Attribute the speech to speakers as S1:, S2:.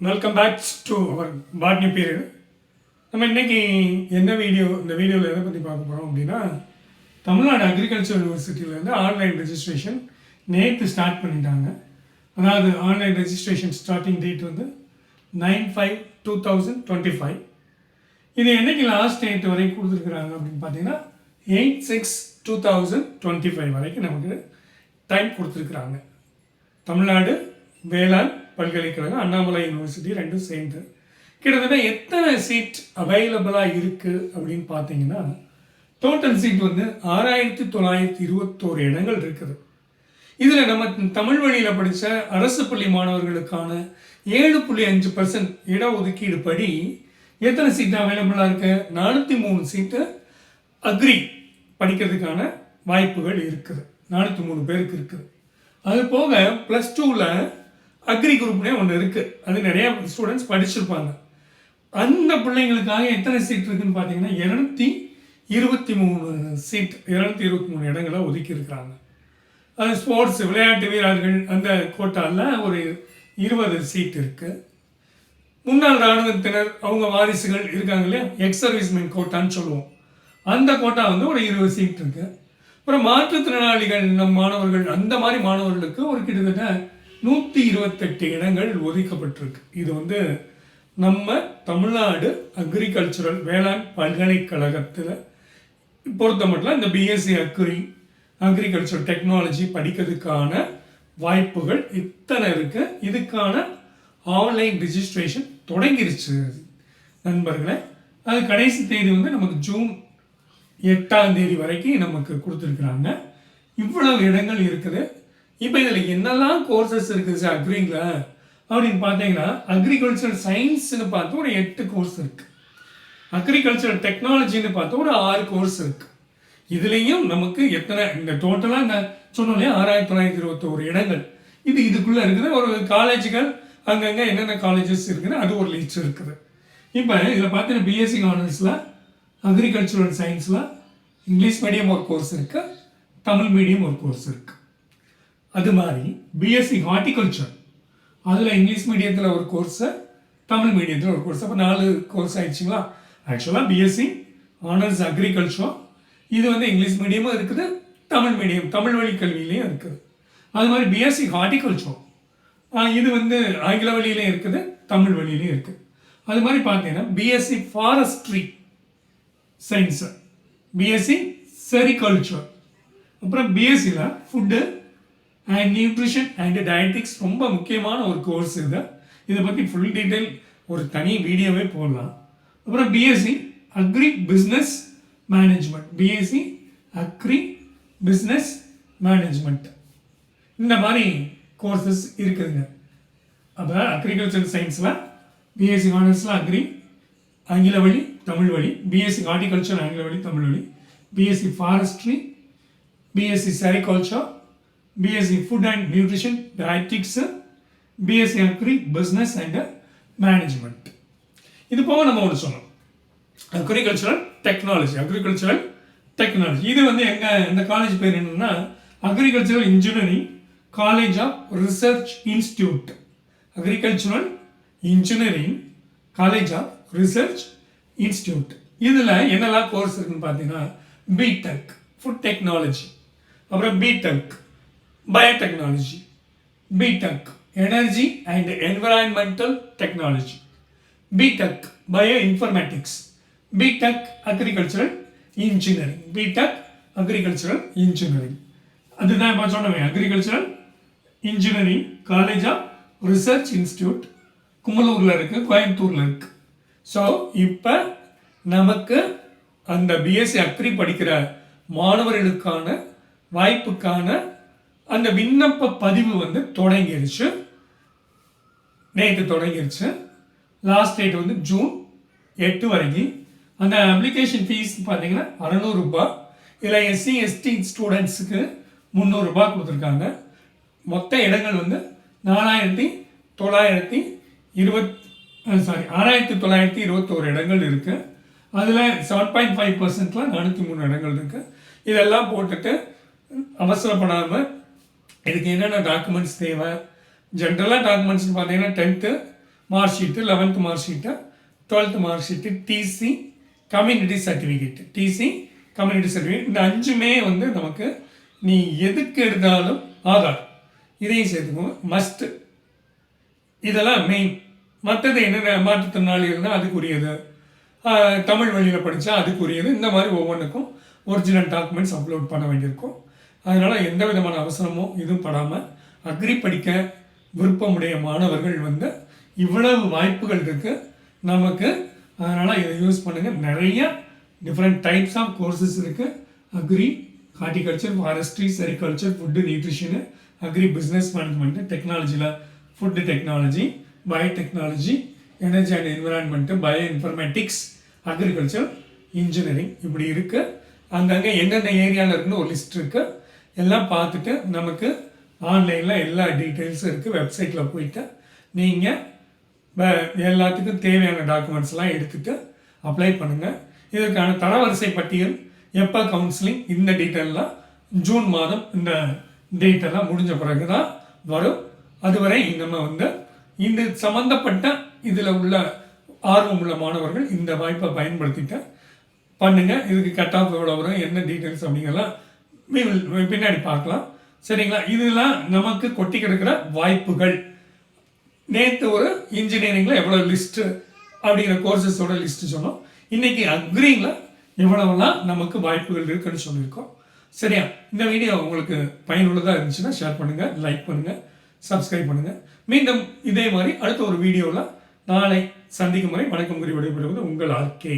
S1: Welcome back to our botany period. நம்ம இன்றைக்கி இந்த வீடியோவில் எதை பற்றி பார்க்க போகிறோம் அப்படின்னா, தமிழ்நாடு அக்ரிகல்ச்சர் யூனிவர்சிட்டியிலேருந்து ஆன்லைன் ரெஜிஸ்ட்ரேஷன் நேற்று ஸ்டார்ட் பண்ணிட்டாங்க. அதாவது ஆன்லைன் ரெஜிஸ்ட்ரேஷன் ஸ்டார்டிங் டேட் வந்து 9/5/2025. இது என்றைக்கு லாஸ்ட் டேட் வரைக்கும் கொடுத்துருக்குறாங்க அப்படின்னு பார்த்தீங்கன்னா 8/6/2025 வரைக்கும் நமக்கு டைம் கொடுத்துருக்குறாங்க. தமிழ்நாடு வேளாண் பல்கலைக்கழகம், அண்ணாமலை யூனிவர்சிட்டி ரெண்டும் சேர்ந்து கிட்டத்தட்ட எத்தனை சீட் அவைலபிளாக இருக்குது அப்படின்னு பார்த்தீங்கன்னா, டோட்டல் சீட் வந்து 6,921 இடங்கள் இருக்குது. இதில் நம்ம தமிழ் வழியில் படித்த அரசு பள்ளி மாணவர்களுக்கான 7.5% இடஒதுக்கீடு படி எத்தனை சீட்டு அவைலபிளாக இருக்குது? 403 சீட்டு அக்ரி படிக்கிறதுக்கான வாய்ப்புகள் இருக்குது. 403 பேருக்கு இருக்குது. அது போக +2ல் அக்ரி குரூப்னே ஒன்று இருக்குது. அது நிறையா ஸ்டூடெண்ட்ஸ் படிச்சிருப்பாங்க. அந்த பிள்ளைங்களுக்காக எத்தனை சீட் இருக்குதுன்னு பார்த்தீங்கன்னா 223 சீட், 223 இடங்களை ஒதுக்கி இருக்கிறாங்க. அது ஸ்போர்ட்ஸ் விளையாட்டு வீரர்கள் அந்த கோட்டாவில் ஒரு 20 சீட் இருக்குது. முன்னாள் இராணுவத்தினர் அவங்க வாரிசுகள் இருக்காங்க இல்லையா, எக்ஸ் சர்வீஸ்மென் கோட்டான்னு சொல்லுவோம், அந்த கோட்டா வந்து ஒரு 20 சீட் இருக்குது. அப்புறம் மாற்றுத்திறனாளிகள் நம் மாணவர்கள், அந்த மாதிரி மாணவர்களுக்கு ஒரு கிட்டத்தட்ட 128 இடங்கள் ஒதுக்கப்பட்டிருக்கு. இது வந்து நம்ம தமிழ்நாடு அக்ரிகல்ச்சரல் வேளாண் பல்கலைக்கழகத்தில் பொறுத்த மட்டும் இந்த பிஎஸ்சி அக்ரிகல்ச்சர் டெக்னாலஜி படிக்கிறதுக்கான வாய்ப்புகள் இத்தனை இருக்குது. இதுக்கான ஆன்லைன் ரிஜிஸ்ட்ரேஷன் தொடங்கிருச்சு நண்பர்களே. அது கடைசி தேதி வந்து நமக்கு ஜூன் 8 வரைக்கும் நமக்கு கொடுத்துருக்குறாங்க. இவ்வளவு இடங்கள் இருக்குது. இப்போ இதில் என்னெல்லாம் கோர்சஸ் இருக்குது சார் அக்ரிங்கில் அப்படின்னு பார்த்தீங்கன்னா, அக்ரிகல்ச்சர் சயின்ஸ்னு பார்த்து ஒரு 8 கோர்ஸ் இருக்குது. அக்ரிகல்ச்சர் டெக்னாலஜின்னு பார்த்து ஒரு 6 கோர்ஸ் இருக்குது. இதுலேயும் நமக்கு எத்தனை இந்த டோட்டலாக நான் சொன்னோம் இல்லையா 6,921 இடங்கள் இதுக்குள்ளே இருக்குது. ஒரு காலேஜுகள் அங்கங்கே என்னென்ன காலேஜஸ் இருக்குது அது ஒரு லிஸ்ட் இருக்குது. இப்போ இதில் பார்த்தீங்கன்னா பிஎஸ்சி ஆனர்ஸில் அக்ரிகல்ச்சரல் சயின்ஸில் இங்கிலீஷ் மீடியம் ஒரு கோர்ஸ் இருக்குது, தமிழ் மீடியம் ஒரு கோர்ஸ் இருக்குது. அது மாதிரி பிஎஸ்சி ஹார்டிகல்ச்சர் அதில் இங்கிலீஷ் மீடியத்தில் ஒரு கோர்ஸு, தமிழ் மீடியத்தில் ஒரு கோர்ஸ். அப்போ 4 கோர்ஸ் ஆயிடுச்சுங்களா. ஆக்சுவலாக பிஎஸ்சி ஆனர்ஸ் அக்ரிகல்ச்சர் இது வந்து இங்கிலீஷ் மீடியமும் இருக்குது, தமிழ் மீடியம் தமிழ் வழி கல்வியிலையும் இருக்குது. அது மாதிரி பிஎஸ்சி ஹார்டிகல்ச்சர் இது வந்து ஆங்கில வழியிலையும் இருக்குது, தமிழ் வழியிலையும் இருக்குது. அது மாதிரி பார்த்தீங்கன்னா BSc forestry science, BSc sericulture, அப்புறம் பிஎஸ்சியில் food and nutrition and dietetics ரொம்ப முக்கியமான ஒரு கோர்ஸ் இது. இதை பற்றி ஃபுல் டீட்டெயில் ஒரு தனி வீடியோவே போடலாம். அப்புறம் BSc agri business management, BSc agri business management, இந்த மாதிரி கோர்சஸ் இருக்குதுங்க. அப்போ அக்ரிகல்ச்சர் சயின்ஸில் பிஎஸ்சி ஆனர்ஸில் அக்ரி ஆங்கில வழி தமிழ் வழி, பிஎஸ்சி ஹார்டிகல்ச்சர் ஆங்கில வழி தமிழ் வழி, BSc forestry, BSc sericulture, BSc food and nutrition dietetics, BSc agri business and management. இது போக நம்ம ஒன்று சொன்னோம் அக்ரிகல்ச்சரல் டெக்னாலஜி. இது வந்து இந்த காலேஜ் பேர் என்னன்னா agricultural engineering college of research institute. Agricultural engineering college of research institute. இதில் என்னெல்லாம் கோர்ஸ் இருக்குன்னு பார்த்தீங்கன்னா பிடெக் ஃபுட் டெக்னாலஜி, அப்புறம் BTech biotechnology, BTech energy and environmental technology, BTech bio informatics, BTech agricultural engineering, BTech agricultural engineering. அதுதான் இப்போ சொன்னேன் agricultural engineering college of research institute கும்பலூரில் இருக்குது, கோயம்புத்தூரில் இருக்குது. ஸோ இப்போ நமக்கு அந்த பிஎஸ்சி அக்ரி படிக்கிற மாணவர்களுக்கான வாய்ப்புக்கான அந்த விண்ணப்ப பதிவு வந்து தொடங்கிருச்சு, நேற்று தொடங்கிருச்சு. லாஸ்ட் டேட் வந்து ஜூன் 8 வரைக்கும். அந்த அப்ளிகேஷன் ஃபீஸ் பார்த்தீங்கன்னா 600 ரூபாய். இதில் எஸ்சி எஸ்டி ஸ்டூடெண்ட்ஸுக்கு 300 ரூபாய் கொடுத்துருக்காங்க. மொத்த இடங்கள் வந்து 6,921 இடங்கள் இருக்குது. அதில் 7.5%ல 403 இடங்கள் இருக்குது. இதெல்லாம் போட்டுட்டு அவசரப்படாமல் இதுக்கு என்னென்ன டாக்குமெண்ட்ஸ் தேவை, ஜென்ரலாக டாக்குமெண்ட்ஸ்னு பார்த்தீங்கன்னா 10th mark sheet, 11th mark sheet, 12th mark sheet, TC, community certificate. TC, community certificate, இந்த 5மே வந்து நமக்கு நீ எதுக்கு எடுத்தாலும் ஆதார் இதையும் சேர்த்துக்கோங்க, மஸ்ட்டு. இதெல்லாம் மெயின். மற்றது என்னென்ன மாற்றுத்திறனாளி இருந்தால் அதுக்குரியது, தமிழ் வழியில் படித்தா அதுக்குரியது, இந்த மாதிரி ஒவ்வொன்றுக்கும் ஒரிஜினல் டாக்குமெண்ட்ஸ் அப்லோட் பண்ண வேண்டியிருக்கும். அதனால் எந்த விதமான அவசரமோ இதுவும் படாமல் அக்ரி படிக்க விருப்பமுடைய மாணவர்கள் வந்து இவ்வளவு வாய்ப்புகள் இருக்குது நமக்கு. அதனால் இதை யூஸ் பண்ணுங்கள். நிறைய டிஃப்ரெண்ட் டைப்ஸ் ஆஃப் கோர்சஸ் இருக்குது. Agri, horticulture, forestry, sericulture, food, nutrition, agri business management, டெக்னாலஜியில் food technology, biotechnology, energy and environment, bio informatics, agriculture, engineering, இப்படி இருக்குது. அங்கங்கே எந்தெந்த ஏரியாவில் இருக்குன்னு ஒரு லிஸ்ட் இருக்குது. எல்லாம் பார்த்துட்டு நமக்கு ஆன்லைனில் எல்லா டீட்டெயில்ஸும் இருக்குது. வெப்சைட்டில் போயிட்டு நீங்கள் எல்லாத்துக்கும் தேவையான டாக்குமெண்ட்ஸ்லாம் எடுத்துகிட்டு அப்ளை பண்ணுங்கள். இதற்கான தரவரிசை பட்டியல், எப்போ கவுன்சிலிங், இந்த டீட்டெயிலாம் ஜூன் மாதம் இந்த டேட்டெல்லாம் முடிஞ்ச பிறகு தான் வரும். அதுவரை நம்ம வந்து இந்த சம்மந்தப்பட்ட இதில் உள்ள ஆர்வம் உள்ள மாணவர்கள் இந்த வாய்ப்பை பயன்படுத்திட்டு பண்ணுங்கள். இதுக்கு கட் ஆஃப் எவ்வளோ வரும், என்ன டீட்டெயில்ஸ் அப்படிங்கலாம் பின்னாடி பார்க்கலாம். சரிங்களா? இதெல்லாம் நமக்கு கொட்டி கிடக்கிற வாய்ப்புகள். நேற்று ஒரு இன்ஜினியரிங்கில் எவ்வளோ லிஸ்ட்டு அப்படிங்கிற கோர்சஸோட லிஸ்ட்டு சொன்னோம். இன்றைக்கி அக்ரியில் எவ்வளோலாம் நமக்கு வாய்ப்புகள் இருக்குன்னு சொல்லியிருக்கோம். சரியா? இந்த வீடியோ உங்களுக்கு பயனுள்ளதாக இருந்துச்சுன்னா ஷேர் பண்ணுங்கள், லைக் பண்ணுங்கள், சப்ஸ்கிரைப் பண்ணுங்கள். மீண்டும் இதே மாதிரி அடுத்த ஒரு வீடியோவில் நாளை சந்திக்கும் வரை வணக்கம் கூறி விடைபெறுவது உங்கள் ஆர்கே.